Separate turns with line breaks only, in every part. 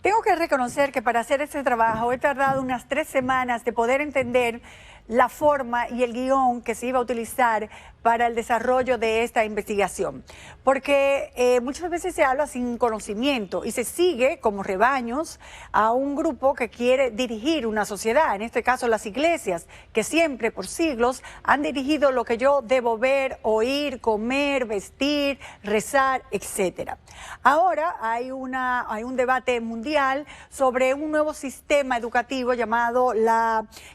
Tengo que reconocer que para hacer este trabajo he tardado unas 3 semanas de poder entender la forma y el guión que se iba a utilizar para el desarrollo de esta investigación. Porque muchas veces se habla sin conocimiento y se sigue como rebaños a un grupo que quiere dirigir una sociedad, en este caso las iglesias, que siempre por siglos han dirigido lo que yo debo ver, oír, comer, vestir, rezar, etcétera. Ahora hay un debate mundial sobre un nuevo sistema educativo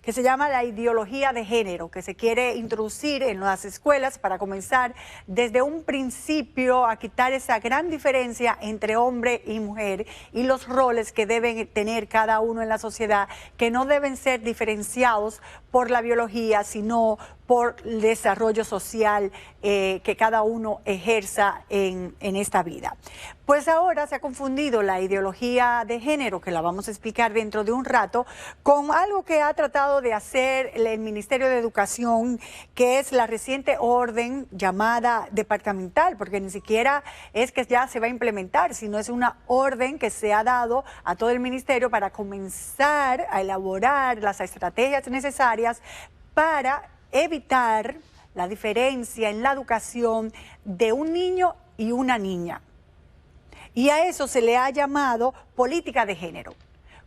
que se llama la ideología de género, que se quiere introducir en las escuelas para comenzar desde un principio a quitar esa gran diferencia entre hombre y mujer y los roles que deben tener cada uno en la sociedad, que no deben ser diferenciados por la biología, sino por el desarrollo social que cada uno ejerza en esta vida. Pues ahora se ha confundido la ideología de género, que la vamos a explicar dentro de un rato, con algo que ha tratado de hacer el Ministerio de Educación, que es la reciente orden llamada departamental, porque ni siquiera es que ya se va a implementar, sino es una orden que se ha dado a todo el ministerio para comenzar a elaborar las estrategias necesarias para evitar la diferencia en la educación de un niño y una niña. Y a eso se le ha llamado política de género.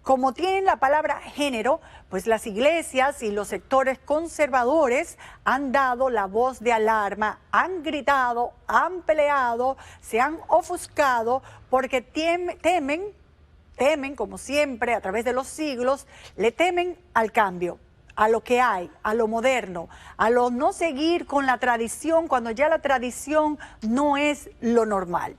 Como tienen la palabra género, pues las iglesias y los sectores conservadores han dado la voz de alarma, han gritado, han peleado, se han ofuscado porque temen, como siempre, a través de los siglos, le temen al cambio, a lo que hay, a lo moderno, a lo no seguir con la tradición cuando ya la tradición no es lo normal.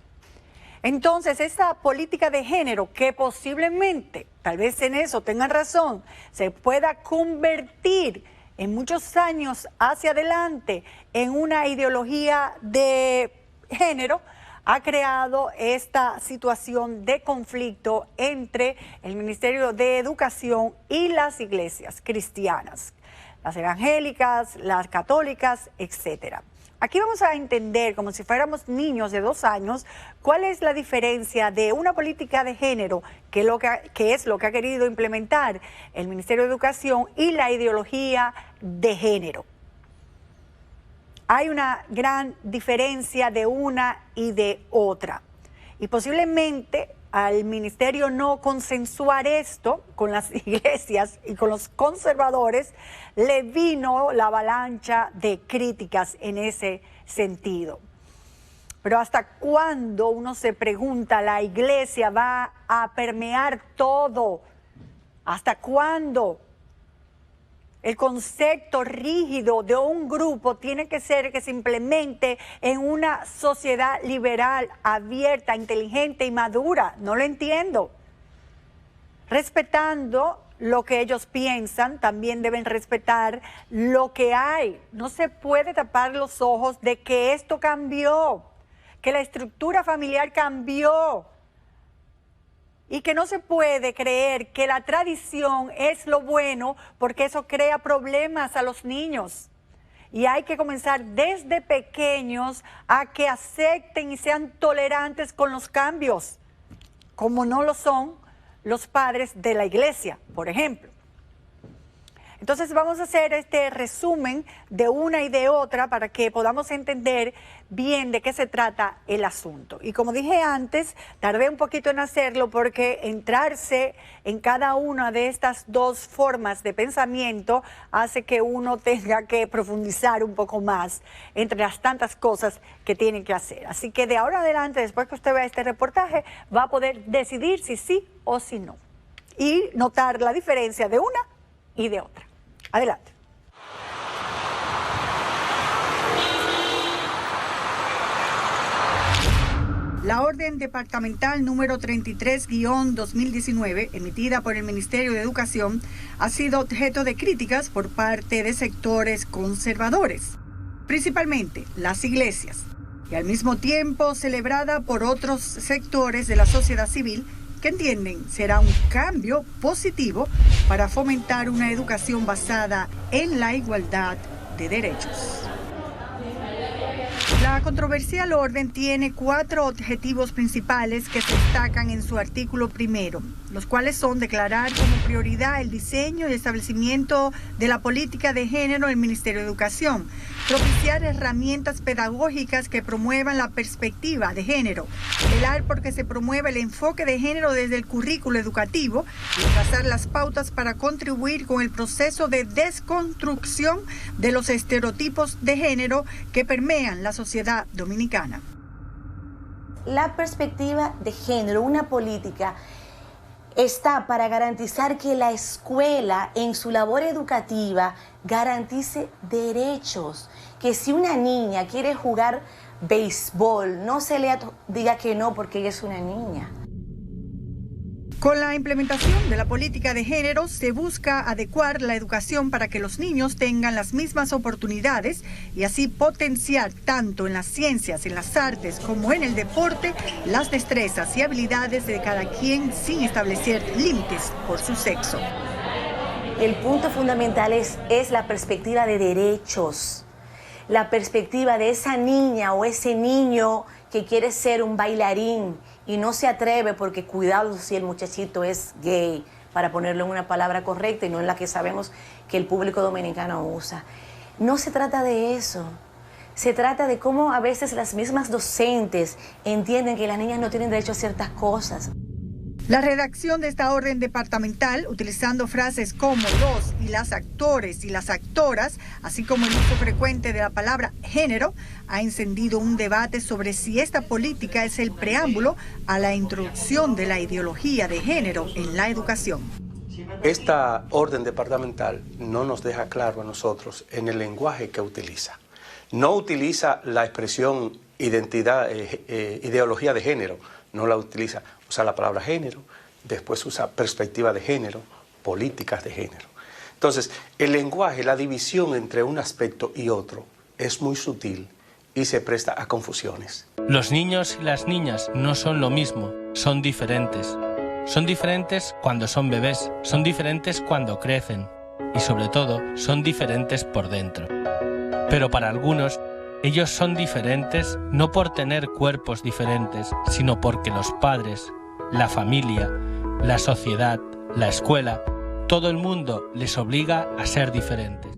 Entonces, esta política de género que posiblemente, tal vez en eso tengan razón, se pueda convertir en muchos años hacia adelante en una ideología de género, ha creado esta situación de conflicto entre el Ministerio de Educación y las iglesias cristianas, las evangélicas, las católicas, etcétera. Aquí vamos a entender, como si fuéramos niños de 2 años, cuál es la diferencia de una política de género, que es lo que ha querido implementar el Ministerio de Educación, y la ideología de género. Hay una gran diferencia de una y de otra. Y posiblemente al ministerio no consensuar esto con las iglesias y con los conservadores, le vino la avalancha de críticas en ese sentido. Pero ¿hasta cuándo, uno se pregunta, la iglesia va a permear todo? ¿Hasta cuándo? El concepto rígido de un grupo tiene que ser que se implemente en una sociedad liberal, abierta, inteligente y madura. No lo entiendo. Respetando lo que ellos piensan, también deben respetar lo que hay. No se puede tapar los ojos de que esto cambió, que la estructura familiar cambió. Y que no se puede creer que la tradición es lo bueno, porque eso crea problemas a los niños. Y hay que comenzar desde pequeños a que acepten y sean tolerantes con los cambios, como no lo son los padres de la iglesia, por ejemplo. Entonces vamos a hacer este resumen de una y de otra para que podamos entender bien de qué se trata el asunto. Y como dije antes, tardé un poquito en hacerlo porque entrarse en cada una de estas dos formas de pensamiento hace que uno tenga que profundizar un poco más entre las tantas cosas que tiene que hacer. Así que de ahora en adelante, después que usted vea este reportaje, va a poder decidir si sí o si no. Y notar la diferencia de una y de otra. Adelante. La orden departamental número 33-2019, emitida por el Ministerio de Educación, ha sido objeto de críticas por parte de sectores conservadores, principalmente las iglesias, y al mismo tiempo celebrada por otros sectores de la sociedad civil que entienden será un cambio positivo para fomentar una educación basada en la igualdad de derechos. La controversial orden tiene 4 objetivos principales que se destacan en su artículo primero, los cuales son declarar como prioridad el diseño y establecimiento de la política de género en el Ministerio de Educación, propiciar herramientas pedagógicas que promuevan la perspectiva de género, velar porque se promueva el enfoque de género desde el currículo educativo y trazar las pautas para contribuir con el proceso de desconstrucción de los estereotipos de género que permean la sociedad dominicana.
La perspectiva de género, una política, está para garantizar que la escuela en su labor educativa garantice derechos, que si una niña quiere jugar béisbol, no se le diga que no porque ella es una niña.
Con la implementación de la política de género se busca adecuar la educación para que los niños tengan las mismas oportunidades y así potenciar tanto en las ciencias, en las artes como en el deporte las destrezas y habilidades de cada quien sin establecer límites por su sexo.
El punto fundamental es la perspectiva de derechos, la perspectiva de esa niña o ese niño que quiere ser un bailarín y no se atreve porque cuidado si el muchachito es gay, para ponerlo en una palabra correcta y no en la que sabemos que el público dominicano usa. No se trata de eso. Se trata de cómo a veces las mismas docentes entienden que las niñas no tienen derecho a ciertas cosas.
La redacción de esta orden departamental, utilizando frases como los y las actores y las actoras, así como el uso frecuente de la palabra género, ha encendido un debate sobre si esta política es el preámbulo a la introducción de la ideología de género en la educación.
Esta orden departamental no nos deja claro a nosotros en el lenguaje que utiliza. No utiliza la expresión ideología de género, no la utiliza. Usa la palabra género, después usa perspectiva de género, políticas de género. Entonces, el lenguaje, la división entre un aspecto y otro es muy sutil y se presta a confusiones.
Los niños y las niñas no son lo mismo, son diferentes. Son diferentes cuando son bebés, son diferentes cuando crecen y sobre todo son diferentes por dentro. Pero para algunos, ellos son diferentes no por tener cuerpos diferentes, sino porque los padres, la familia, la sociedad, la escuela, todo el mundo les obliga a ser diferentes.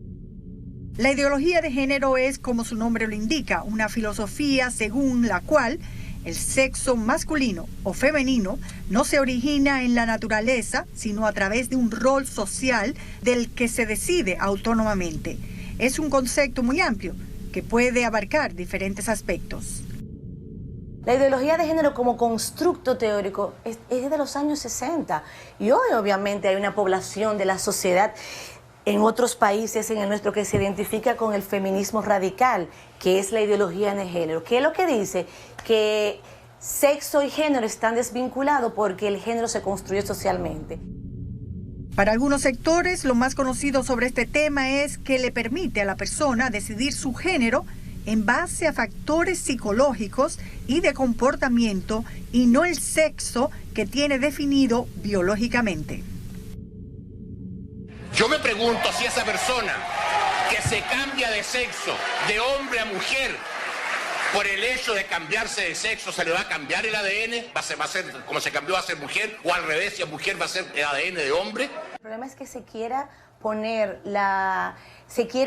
La ideología de género es, como su nombre lo indica, una filosofía según la cual el sexo masculino o femenino no se origina en la naturaleza, sino a través de un rol social del que se decide autónomamente. Es un concepto muy amplio que puede abarcar diferentes aspectos.
La ideología de género como constructo teórico es de los años 60 y hoy obviamente hay una población de la sociedad en otros países, en el nuestro, que se identifica con el feminismo radical, que es la ideología de género. ¿Qué es lo que dice? Que sexo y género están desvinculados porque el género se construye socialmente.
Para algunos sectores, lo más conocido sobre este tema es que le permite a la persona decidir su género en base a factores psicológicos y de comportamiento y no el sexo que tiene definido biológicamente.
Yo me pregunto si esa persona que se cambia de sexo, de hombre a mujer, por el hecho de cambiarse de sexo, ¿se le va a cambiar el ADN? ¿Va a ser como se cambió a ser mujer? ¿O al revés, si es mujer va a ser el ADN de hombre?
El problema es que se quiera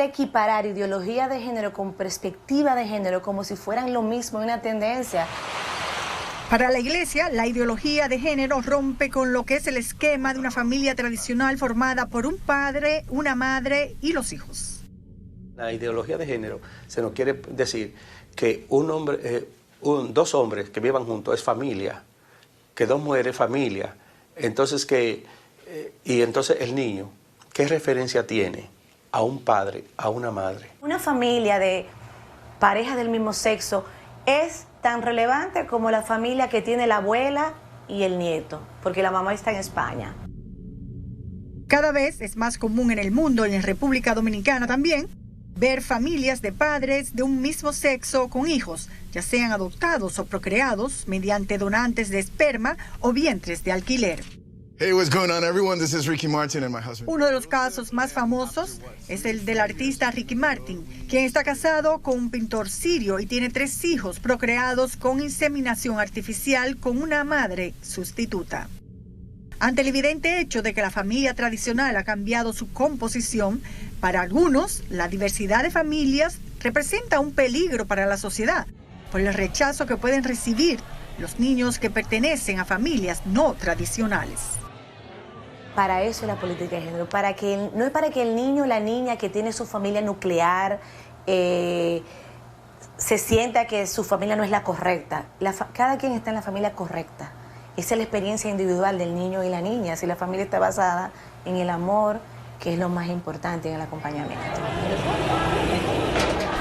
equiparar ideología de género con perspectiva de género como si fueran lo mismo, una tendencia.
Para la Iglesia, la ideología de género rompe con lo que es el esquema de una familia tradicional formada por un padre, una madre y los hijos.
La ideología de género se nos quiere decir que dos hombres que vivan juntos es familia, que dos mujeres es familia, entonces entonces el niño, ¿qué referencia tiene a un padre, a una madre?
Una familia de parejas del mismo sexo es tan relevante como la familia que tiene la abuela y el nieto, porque la mamá está en España.
Cada vez es más común en el mundo y en República Dominicana también ver familias de padres de un mismo sexo con hijos, ya sean adoptados o procreados mediante donantes de esperma o vientres de alquiler.
Hey, what's going on, everyone? This is Ricky Martin and my husband.
Uno de los casos más famosos es el del artista Ricky Martin, quien está casado con un pintor sirio y tiene 3 hijos procreados con inseminación artificial con una madre sustituta. Ante el evidente hecho de que la familia tradicional ha cambiado su composición, para algunos, la diversidad de familias representa un peligro para la sociedad, por el rechazo que pueden recibir los niños que pertenecen a familias no tradicionales.
Para eso es la política de género, no es para que el niño o la niña que tiene su familia nuclear se sienta que su familia no es la correcta. Cada quien está en la familia correcta. Esa es la experiencia individual del niño y la niña, si la familia está basada en el amor, que es lo más importante en el acompañamiento.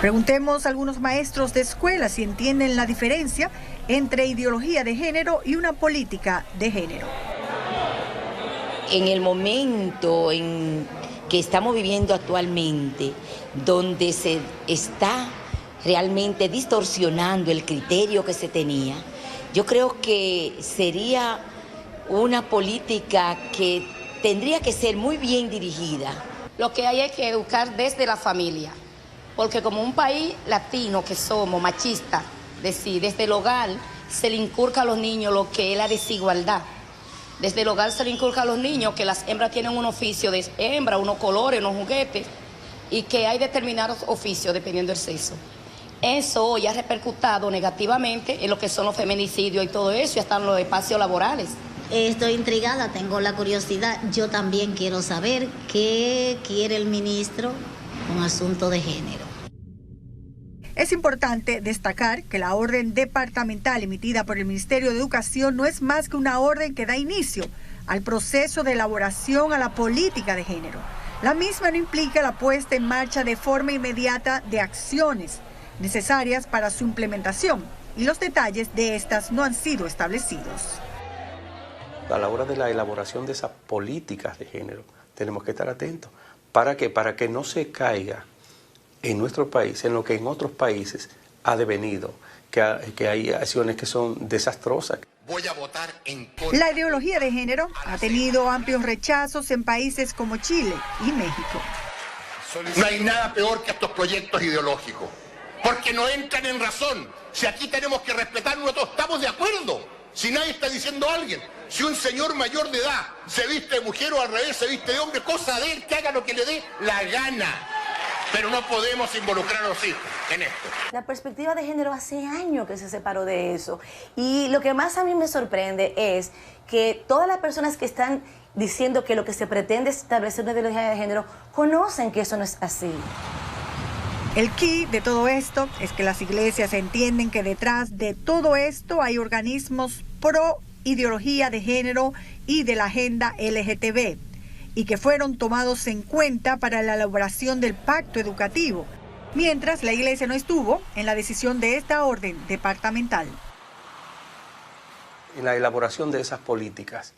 Preguntemos a algunos maestros de escuela si entienden la diferencia entre ideología de género y una política de género.
En el momento en que estamos viviendo actualmente, donde se está realmente distorsionando el criterio que se tenía, yo creo que sería una política que tendría que ser muy bien dirigida.
Lo que hay es que educar desde la familia, porque como un país latino que somos, machistas, desde el hogar se le inculca a los niños lo que es la desigualdad. Desde el hogar se le inculca a los niños que las hembras tienen un oficio de hembra, unos colores, unos juguetes, y que hay determinados oficios dependiendo del sexo. Eso hoy ha repercutado negativamente en lo que son los feminicidios y todo eso, y hasta en los espacios laborales.
Estoy intrigada, tengo la curiosidad. Yo también quiero saber qué quiere el ministro con asunto de género.
Es importante destacar que la orden departamental emitida por el Ministerio de Educación no es más que una orden que da inicio al proceso de elaboración a la política de género. La misma no implica la puesta en marcha de forma inmediata de acciones necesarias para su implementación, y los detalles de estas no han sido establecidos.
A la hora de la elaboración de esas políticas de género, tenemos que estar atentos. ¿Para qué? Para que no se caiga en nuestro país, en lo que en otros países ha devenido, que hay acciones que son desastrosas.
Voy a votar en contra.
La ideología de género ha tenido amplios rechazos en países como Chile y México.
No hay nada peor que estos proyectos ideológicos, porque no entran en razón. Si aquí tenemos que respetar, nosotros estamos de acuerdo. Si nadie está diciendo a alguien, si un señor mayor de edad se viste de mujer o al revés se viste de hombre, cosa de él, que haga lo que le dé la gana. Pero no podemos involucrar a los hijos en esto.
La perspectiva de género hace años que se separó de eso. Y lo que más a mí me sorprende es que todas las personas que están diciendo que lo que se pretende es establecer una ideología de género, conocen que eso no es así.
El key de todo esto es que las iglesias entienden que detrás de todo esto hay organismos pro ideología de género y de la agenda LGTB, y que fueron tomados en cuenta para la elaboración del pacto educativo, mientras la iglesia no estuvo en la decisión de esta orden departamental.
En la elaboración de esas políticas,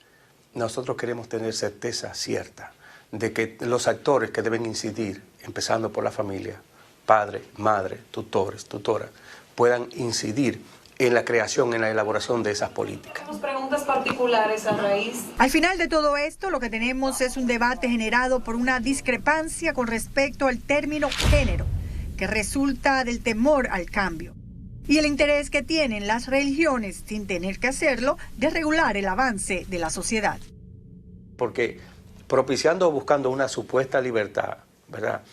nosotros queremos tener certeza cierta de que los actores que deben incidir, empezando por la familia, padre, madre, tutores, tutoras, puedan incidir en la creación, en la elaboración de esas políticas.
Tenemos preguntas particulares a raíz.
Al final de todo esto, lo que tenemos es un debate generado por una discrepancia con respecto al término género, que resulta del temor al cambio, y el interés que tienen las religiones, sin tener que hacerlo, de regular el avance de la sociedad.
Porque propiciando o buscando una supuesta libertad, ¿verdad?,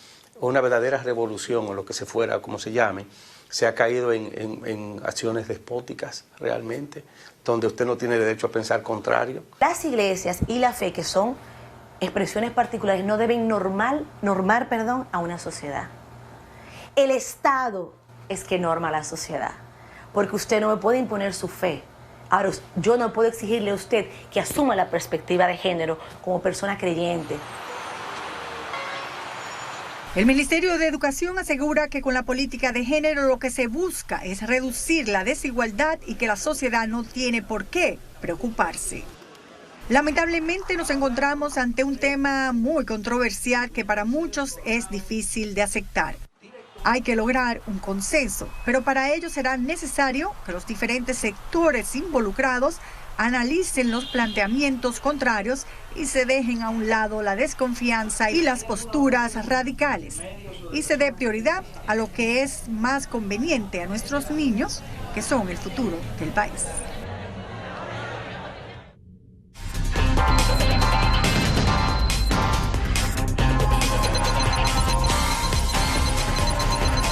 o una verdadera revolución, o lo que se fuera, como se llame, se ha caído en acciones despóticas realmente, donde usted no tiene derecho a pensar contrario.
Las iglesias y la fe, que son expresiones particulares, no deben normar a una sociedad. El Estado es que norma a la sociedad, porque usted no me puede imponer su fe. Ahora, yo no puedo exigirle a usted que asuma la perspectiva de género como persona creyente.
El Ministerio de Educación asegura que con la política de género lo que se busca es reducir la desigualdad y que la sociedad no tiene por qué preocuparse. Lamentablemente nos encontramos ante un tema muy controversial que para muchos es difícil de aceptar. Hay que lograr un consenso, pero para ello será necesario que los diferentes sectores involucrados analicen los planteamientos contrarios y se dejen a un lado la desconfianza y las posturas radicales y se dé prioridad a lo que es más conveniente a nuestros niños, que son el futuro del país.